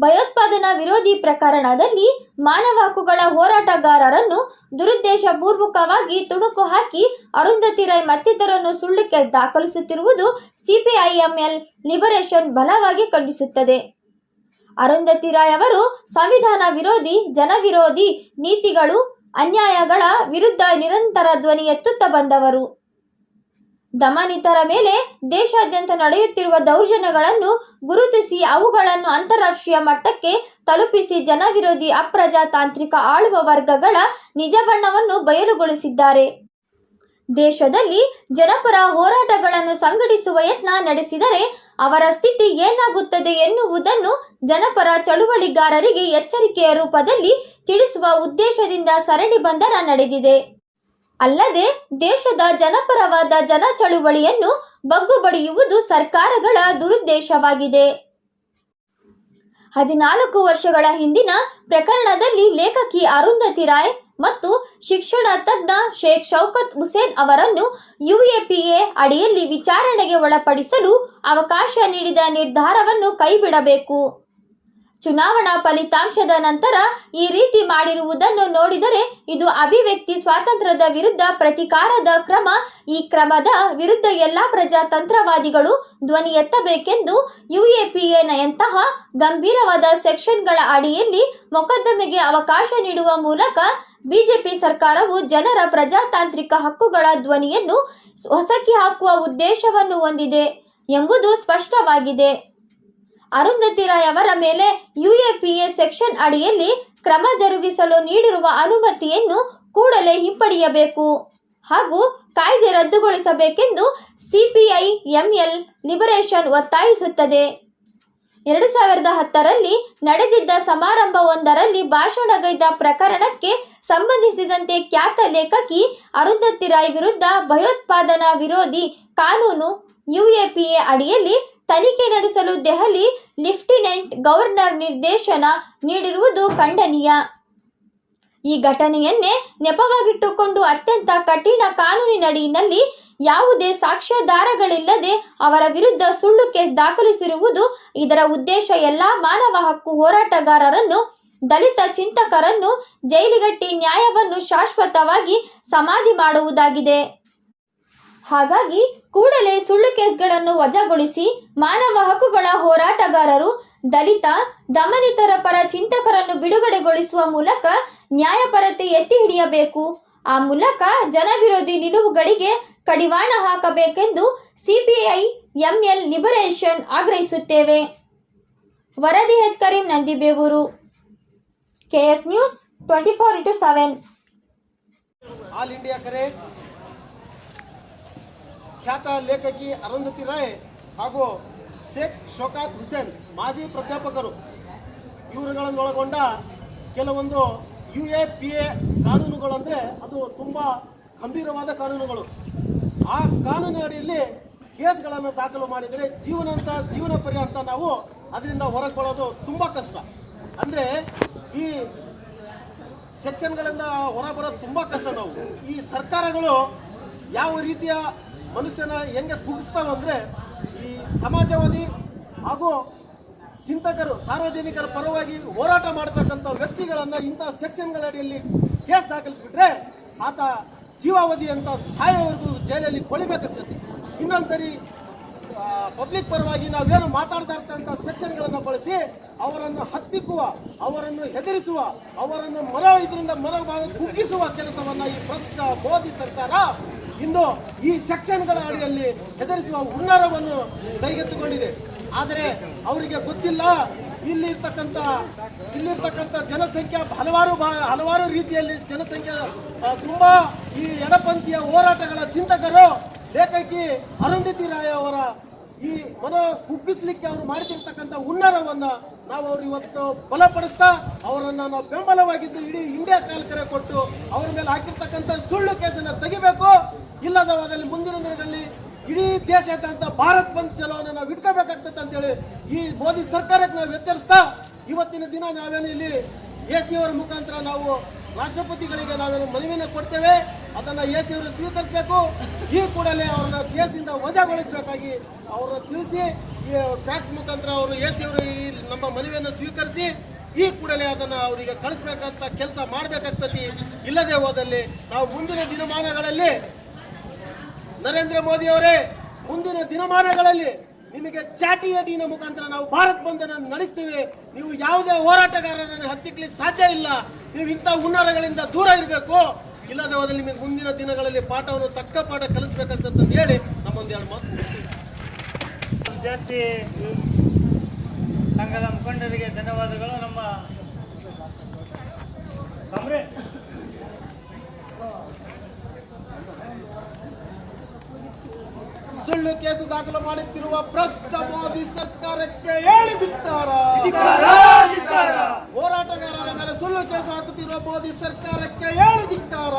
ಭಯೋತ್ಪಾದನಾ ವಿರೋಧಿ ಪ್ರಕರಣದಲ್ಲಿ ಮಾನವ ಹಕ್ಕುಗಳ ಹೋರಾಟಗಾರರನ್ನು ದುರುದ್ದೇಶಪೂರ್ವಕವಾಗಿ ತುಣುಕು ಹಾಕಿ ಅರುಂಧತಿ ರಾಯ್ ಮತ್ತಿತರರನ್ನು ಸುಳ್ಳಕ್ಕೆ ದಾಖಲಿಸುತ್ತಿರುವುದು ಸಿಪಿಐಎಂಎಲ್ ಲಿಬರೇಷನ್ ಬಲವಾಗಿ ಖಂಡಿಸುತ್ತದೆ. ಅರುಂಧತಿ ರಾಯ್ ಅವರು ಸಂವಿಧಾನ ವಿರೋಧಿ, ಜನವಿರೋಧಿ ನೀತಿಗಳು, ಅನ್ಯಾಯಗಳ ವಿರುದ್ಧ ನಿರಂತರ ಧ್ವನಿ ಎತ್ತುತ್ತಾ ಬಂದವರು. ದಮನಿತರ ಮೇಲೆ ದೇಶಾದ್ಯಂತ ನಡೆಯುತ್ತಿರುವ ದೌರ್ಜನ್ಯಗಳನ್ನು ಗುರುತಿಸಿ ಅವುಗಳನ್ನು ಅಂತಾರಾಷ್ಟ್ರೀಯ ಮಟ್ಟಕ್ಕೆ ತಲುಪಿಸಿ ಜನವಿರೋಧಿ ಅಪ್ರಜಾತಾಂತ್ರಿಕ ಆಳುವ ವರ್ಗಗಳ ನಿಜ ಬಣ್ಣವನ್ನು ಬಯಲುಗೊಳಿಸಿದ್ದಾರೆ. ದೇಶದಲ್ಲಿ ಜನಪರ ಹೋರಾಟಗಳನ್ನು ಸಂಘಟಿಸುವ ಯತ್ನ ನಡೆಸಿದರೆ ಅವರ ಸ್ಥಿತಿ ಏನಾಗುತ್ತದೆ ಎನ್ನುವುದನ್ನು ಜನಪರ ಚಳುವಳಿಗಾರರಿಗೆ ಎಚ್ಚರಿಕೆಯ ರೂಪದಲ್ಲಿ ತಿಳಿಸುವ ಉದ್ದೇಶದಿಂದ ಸರಣಿ ಬಂಧನ ನಡೆದಿದೆ. ಅಲ್ಲದೆ ದೇಶದ ಜನಪರವಾದ ಜನ ಚಳುವಳಿಯನ್ನು ಬಗ್ಗುಬಡಿಯುವುದು ಸರ್ಕಾರಗಳ ದುರುದ್ದೇಶವಾಗಿದೆ. 14 ವರ್ಷಗಳ ಹಿಂದಿನ ಪ್ರಕರಣದಲ್ಲಿ ಲೇಖಕಿ ಅರುಂಧತಿ ರಾಯ್ ಮತ್ತು ಶಿಕ್ಷಣ ತಜ್ಞ ಶೇಖ್ ಶೌಕತ್ ಹುಸೇನ್ ಅವರನ್ನು ಯುಎಪಿಎ ಅಡಿಯಲ್ಲಿ ವಿಚಾರಣೆಗೆ ಒಳಪಡಿಸಲು ಅವಕಾಶ ನೀಡಿದ ನಿರ್ಧಾರವನ್ನು ಕೈಬಿಡಬೇಕು. ಚುನಾವಣಾ ಫಲಿತಾಂಶದ ನಂತರ ಈ ರೀತಿ ಮಾಡಿರುವುದನ್ನು ನೋಡಿದರೆ ಇದು ಅಭಿವ್ಯಕ್ತಿ ಸ್ವಾತಂತ್ರ್ಯದ ವಿರುದ್ಧ ಪ್ರತಿಕಾರದ ಕ್ರಮ. ಈ ಕ್ರಮದ ವಿರುದ್ಧ ಎಲ್ಲ ಪ್ರಜಾತಂತ್ರವಾದಿಗಳು ಧ್ವನಿ ಎತ್ತಬೇಕೆಂದು ಯುಎಪಿಎನಂತಹ ಗಂಭೀರವಾದ ಸೆಕ್ಷನ್ಗಳ ಅಡಿಯಲ್ಲಿ ಮೊಕದ್ದಮೆಗೆ ಅವಕಾಶ ನೀಡುವ ಮೂಲಕ ಬಿಜೆಪಿ ಸರ್ಕಾರವು ಜನರ ಪ್ರಜಾತಾಂತ್ರಿಕ ಹಕ್ಕುಗಳ ಧ್ವನಿಯನ್ನು ಹೊಸಕಿ ಹಾಕುವ ಉದ್ದೇಶವನ್ನು ಹೊಂದಿದೆ ಎಂಬುದು ಸ್ಪಷ್ಟವಾಗಿದೆ. ಅರುಂಧತಿ ರಾಯ್ ಅವರ ಮೇಲೆ ಯುಎಪಿಎ ಸೆಕ್ಷನ್ ಅಡಿಯಲ್ಲಿ ಕ್ರಮ ಜರುಗಿಸಲು ನೀಡಿರುವ ಅನುಮತಿಯನ್ನು ಕೂಡಲೇ ಹಿಂಪಡೆಯಬೇಕು ಹಾಗೂ ಕಾಯ್ದೆ ರದ್ದುಗೊಳಿಸಬೇಕೆಂದು ಸಿಪಿಐಎಂಎಲ್ ಲಿಬರೇಷನ್ ಒತ್ತಾಯಿಸುತ್ತದೆ. 2010ರಲ್ಲಿ ನಡೆದಿದ್ದ ಸಮಾರಂಭವೊಂದರಲ್ಲಿ ಭಾಷಣಗೈದ ಪ್ರಕರಣಕ್ಕೆ ಸಂಬಂಧಿಸಿದಂತೆ ಖ್ಯಾತ ಲೇಖಕಿ ಅರುಂಧತಿ ರಾಯ್ ವಿರುದ್ಧ ಭಯೋತ್ಪಾದನಾ ವಿರೋಧಿ ಕಾನೂನು ಯುಎಪಿಎ ಅಡಿಯಲ್ಲಿ ತನಿಖೆ ನಡೆಸಲು ದೆಹಲಿ ಲೆಫ್ಟಿನೆಂಟ್ ಗವರ್ನರ್ ನಿರ್ದೇಶನ ನೀಡಿರುವುದು ಖಂಡನೀಯ. ಈ ಘಟನೆಯನ್ನೇ ನೆಪವಾಗಿಟ್ಟುಕೊಂಡು ಅತ್ಯಂತ ಕಠಿಣ ಕಾನೂನಿನಡಿಯಲ್ಲಿ ಯಾವುದೇ ಸಾಕ್ಷ್ಯಾಧಾರಗಳಿಲ್ಲದೆ ಅವರ ವಿರುದ್ಧ ಸುಳ್ಳು ಕೇಸ್ ದಾಖಲಿಸಿರುವುದು. ಇದರ ಉದ್ದೇಶ ಎಲ್ಲ ಮಾನವ ಹಕ್ಕು ಹೋರಾಟಗಾರರನ್ನು, ದಲಿತ ಚಿಂತಕರನ್ನು ಜೈಲಿಗಟ್ಟಿ ನ್ಯಾಯವನ್ನು ಶಾಶ್ವತವಾಗಿ ಸಮಾಧಿ ಮಾಡುವುದಾಗಿದೆ. ಹಾಗಾಗಿ ಕೂಡಲೇ ಸುಳ್ಳು ಕೇಸ್ಗಳನ್ನು ವಜಾಗೊಳಿಸಿ ಮಾನವ ಹಕ್ಕುಗಳ ಹೋರಾಟಗಾರರು, ದಲಿತ, ದಮನಿತರ ಪರ ಚಿಂತಕರನ್ನು ಬಿಡುಗಡೆಗೊಳಿಸುವ ಮೂಲಕ ನ್ಯಾಯಪರತೆ ಎತ್ತಿ ಹಿಡಿಯಬೇಕು. ಆ ಮೂಲಕ ಜನವಿರೋಧಿ ನಿಲುವುಗಳಿಗೆ ಕಡಿವಾಣ ಹಾಕಬೇಕೆಂದು ಸಿಪಿಐಎಂಎಲ್ ಲಿಬರೇಷನ್ ಆಗ್ರಹಿಸುತ್ತೇವೆ. ವರದಿ H Karim, Nandibevur, KS news 24x7. All India ಕರೆ ಖ್ಯಾತ ಲೇಖಕಿ ಅರುಂಧತಿ ರಾಯ್ ಹಾಗೂ ಶೇಖ್ ಶೌಕತ್ ಹುಸೇನ್ ಮಾಜಿ ಪ್ರಾಧ್ಯಾಪಕರು ಇವರುಗಳನ್ನೊಳಗೊಂಡ ಕೆಲವೊಂದು ಯುಎಪಿಎ ಕಾನೂನುಗಳಂದರೆ ಅದು ತುಂಬ ಗಂಭೀರವಾದ ಕಾನೂನುಗಳು. ಆ ಕಾನೂನು ಅಡಿಯಲ್ಲಿ ಕೇಸ್ಗಳನ್ನು ದಾಖಲು ಮಾಡಿದರೆ ಜೀವನ ಪರ್ಯಂತ ನಾವು ಅದರಿಂದ ಹೊರಕೊಳ್ಳೋದು ತುಂಬ ಕಷ್ಟ. ಅಂದರೆ ಈ ಸೆಕ್ಷನ್ಗಳಿಂದ ಹೊರಬರೋದು ತುಂಬ ಕಷ್ಟ. ನಾವು ಈ ಸರ್ಕಾರಗಳು ಯಾವ ರೀತಿಯ ಮನುಷ್ಯನ ಹೆಂಗೆ ಕುಗ್ಗಿಸ್ತಾವಂದರೆ ಈ ಸಮಾಜವಾದಿ ಹಾಗೂ ಚಿಂತಕರು, ಸಾರ್ವಜನಿಕರ ಪರವಾಗಿ ಹೋರಾಟ ಮಾಡತಕ್ಕಂಥ ವ್ಯಕ್ತಿಗಳನ್ನು ಇಂಥ ಸೆಕ್ಷನ್ಗಳ ಅಡಿಯಲ್ಲಿ ಕೇಸ್ ದಾಖಲಿಸ್ಬಿಟ್ರೆ ಆತ ಜೀವಾವಧಿ ಅಂತ ಸಾಯೋವರೆಗೂ ಜೈಲಲ್ಲಿ ಕೊಳಿಬೇಕಾಗ್ತದೆ. ಇನ್ನೊಂದ್ಸರಿ ಪಬ್ಲಿಕ್ ಪರವಾಗಿ ನಾವೇನು ಮಾತಾಡ್ತಾ ಇರ್ತಕ್ಕಂಥ ಸೆಕ್ಷನ್ಗಳನ್ನು ಬಳಸಿ ಅವರನ್ನು ಹತ್ತಿಕ್ಕುವ, ಅವರನ್ನು ಹೆದರಿಸುವ, ಅವರನ್ನು ಇದರಿಂದ ಕುಗ್ಗಿಸುವ ಕೆಲಸವನ್ನು ಈ ಭ್ರಷ್ಟ ಮೋದಿ ಸರ್ಕಾರ ಇಂದು ಈ ಸೆಕ್ಷನ್ಗಳ ಅಡಿಯಲ್ಲಿ ಹೆದರಿಸುವ ಹುನ್ನಾರವನ್ನು ಕೈಗೆತ್ತಿಕೊಂಡಿದೆ. ಆದರೆ ಅವರಿಗೆ ಗೊತ್ತಿಲ್ಲ ಇಲ್ಲಿರ್ತಕ್ಕಂಥ ಜನಸಂಖ್ಯೆ ಹಲವಾರು ರೀತಿಯಲ್ಲಿ ಜನಸಂಖ್ಯೆ ತುಂಬ ಈ ಎಡಪಂಥೀಯ ಹೋರಾಟಗಳ ಚಿಂತಕರು ಲೇಖಕಿ ಅರುಂಧತಿ ರಾಯ್ ಅವರ ಈ ಮನ ಕುಗ್ಗಿಸ್ಲಿಕ್ಕೆ ಅವರು ಮಾಡ್ತಿರ್ತಕ್ಕಂಥ ಹುನ್ನಾರವನ್ನು ನಾವು ಅವ್ರು ಇವತ್ತು ಬಲಪಡಿಸ್ತಾ ಅವರನ್ನು ನಾವು ಬೆಂಬಲವಾಗಿದ್ದು ಇಡೀ ಇಂಡಿಯಾ ಕಾಲ್ಕರೆ ಕೊಟ್ಟು ಅವ್ರ ಮೇಲೆ ಹಾಕಿರ್ತಕ್ಕಂಥ ಸುಳ್ಳು ಕೇಸನ್ನು ತೆಗಿಬೇಕು. ಇಲ್ಲದವಾದಲ್ಲಿ ಮುಂದಿನ ದಿನಗಳಲ್ಲಿ ಇಡೀ ದೇಶಾದ್ಯಂತ ಭಾರತ್ ಬಂದ್ ಚಲೋವನ್ನು ನಾವು ಇಟ್ಕೋಬೇಕಾಗ್ತದೆ ಅಂತೇಳಿ ಈ ಮೋದಿ ಸರ್ಕಾರಕ್ಕೆ ನಾವು ಎಚ್ಚರಿಸ್ತಾ ಇವತ್ತಿನ ದಿನ ನಾವೇನು ಇಲ್ಲಿ ಎ ಸಿ ಅವರ ಮುಖಾಂತರ ನಾವು ರಾಷ್ಟ್ರಪತಿಗಳಿಗೆ ನಾವೇನು ಮನವಿಯನ್ನು ಕೊಡ್ತೇವೆ, ಅದನ್ನು ಎ ಸಿ ಅವರು ಸ್ವೀಕರಿಸಬೇಕು. ಈ ಕೂಡಲೇ ಅವ್ರನ್ನ ಕೇಸಿಂದ ವಜಾಗೊಳಿಸಬೇಕಾಗಿ ಅವರನ್ನು ತಿಳಿಸಿ ಈ ಫ್ಯಾಕ್ಸ್ ಮುಖಾಂತರ ಅವರು ಎ ಸಿ ಅವರು ಈ ನಮ್ಮ ಮನವಿಯನ್ನು ಸ್ವೀಕರಿಸಿ ಈ ಕೂಡಲೇ ಅದನ್ನು ಅವರಿಗೆ ಕಳಿಸ್ಬೇಕಂತ ಕೆಲಸ ಮಾಡಬೇಕಾಗ್ತತಿ. ಇಲ್ಲದೆ ಹೋದಲ್ಲಿ ನಾವು ಮುಂದಿನ ದಿನಮಾನಗಳಲ್ಲಿ ನರೇಂದ್ರ ಮೋದಿ ಅವರೇ, ಮುಂದಿನ ದಿನಮಾನಗಳಲ್ಲಿ ನಿಮಗೆ ಚಾಟಿಯಡಿನ ಮುಖಾಂತರ ನಾವು ಭಾರತ್ ಬಂಧನ ನಡೆಸ್ತೀವಿ. ನೀವು ಯಾವುದೇ ಹೋರಾಟಗಾರರನ್ನು ಹತ್ತಿಕ್ಲಿಕ್ಕೆ ಸಾಧ್ಯ ಇಲ್ಲ. ನೀವು ಇಂಥ ಹುನ್ನಾರಗಳಿಂದ ದೂರ ಇರಬೇಕು. ಇಲ್ಲದೆ ಹೋದಲ್ಲಿ ನಿಮಗೆ ಮುಂದಿನ ದಿನಗಳಲ್ಲಿ ಪಾಠವನ್ನು ತಕ್ಕ ಪಾಠ ಕಲಿಸ್ಬೇಕಾಗ್ತದೆ ಹೇಳಿ ನಮ್ಮೊಂದೆರಡು ಮಾತು ಮುಗಿಸ್ತೀವಿ. ವಿದ್ಯಾರ್ಥಿ ಸಂಘದ ಮುಖಂಡರಿಗೆ ಧನ್ಯವಾದಗಳು. ನಮ್ಮ ಸುಳ್ಳು ಕೇಸು ದಾಖಲು ಮಾಡುತ್ತಿರುವ ಭ್ರಷ್ಟ ಮೋದಿ ಸರ್ಕಾರಕ್ಕೆ ಹೇಳಿ ಧಿಕ್ಕಾರ. ಹೋರಾಟಗಾರರ ಮೇಲೆ ಸುಳ್ಳು ಕೇಸು ಹಾಕುತ್ತಿರುವ ಮೋದಿ ಸರ್ಕಾರಕ್ಕೆ ಹೇಳಿ ಧಿಕ್ಕಾರ.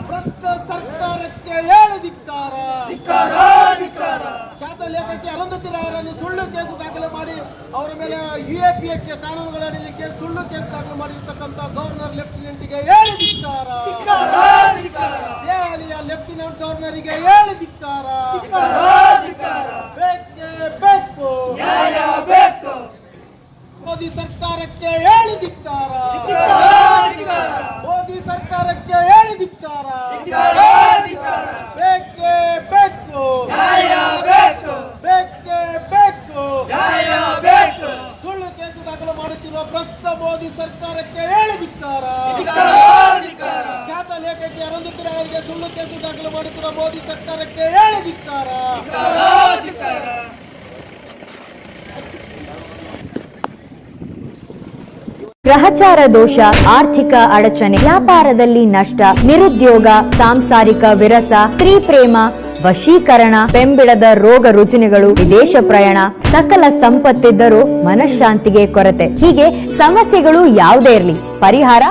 ಭ್ರಷ್ಟ ಸರ್ಕಾರಕ್ಕೆ ಹೇಳಿ ಧಿಕ್ಕಾರ. ಖ್ಯಾತ ಲೇಖಕಿ ಅರುಂಧತಿ ರಾಯರನ್ನು ಸುಳ್ಳು ಕೇಸು ದಾಖಲು ಮಾಡಿ ಅವರ ಮೇಲೆ UAPA ಕಾನೂನುಗಳಡಿಗೆ ಸುಳ್ಳು ಕೇಸು ದಾಖಲು ಮಾಡಿರ್ತಕ್ಕಂಥ ಗವರ್ನರ್ ಲೆಫ್ಟಿನೆಂಟ್ಗೆ ಹೇಳಿ ಧಿಕ್ಕಾರ. ದೆಹಲಿಯ ಲೆಫ್ಟಿನೆಂಟ್ ಗವರ್ನರಿಗೆ ಹೇಳಿ ಧಿಕ್ಕಾರ. ಬೇಕೇ ಬೇಕು, ಮೋದಿ ಸರ್ಕಾರಕ್ಕೆ ಹೇಳಿ ಧಿಕ್ಕಾರ. ಮೋದಿ ಸರ್ಕಾರಕ್ಕೆ ಹೇಳಿ ಧಿಕ್ಕಾರ. ಬೇಕೇ ಬೇಕು, ಬೇಕೇ ಬೇಕು. ಸುಳ್ಳು ಕೇಸು ದಾಖಲು ಮಾಡುತ್ತಿರುವ ಭ್ರಷ್ಟ ಮೋದಿ ಸರ್ಕಾರಕ್ಕೆ ಹೇಳಿ ಧಿಕ್ಕಾರ. ಖ್ಯಾತ ಲೇಖಕಿ ಅರುಂಧತಿ ರಾಯರಿಗೆ ಸುಳ್ಳು ಕೇಸು ದಾಖಲು ಮಾಡುತ್ತಿರುವ ಮೋದಿ ಸರ್ಕಾರಕ್ಕೆ ಹೇಳಿ ಧಿಕ್ಕಾರ. ಗ್ರಹಚಾರ ದೋಷ, ಆರ್ಥಿಕ ಅಡಚಣೆ, ವ್ಯಾಪಾರದಲ್ಲಿ ನಷ್ಟ, ನಿರುದ್ಯೋಗ, ಸಾಂಸಾರಿಕ ವಿರಸ, ಸ್ತ್ರೀ ಪ್ರೇಮ, ವಶೀಕರಣ, ಬೆಂಬಿಡದ ರೋಗ ರುಜಿನಗಳು, ವಿದೇಶ ಪ್ರಯಾಣ, ಸಕಲ ಸಂಪತ್ತಿದ್ದರೂ ಮನಃಶಾಂತಿಗೆ ಕೊರತೆ, ಹೀಗೆ ಸಮಸ್ಯೆಗಳು ಯಾವುದೇ ಇರಲಿ ಪರಿಹಾರ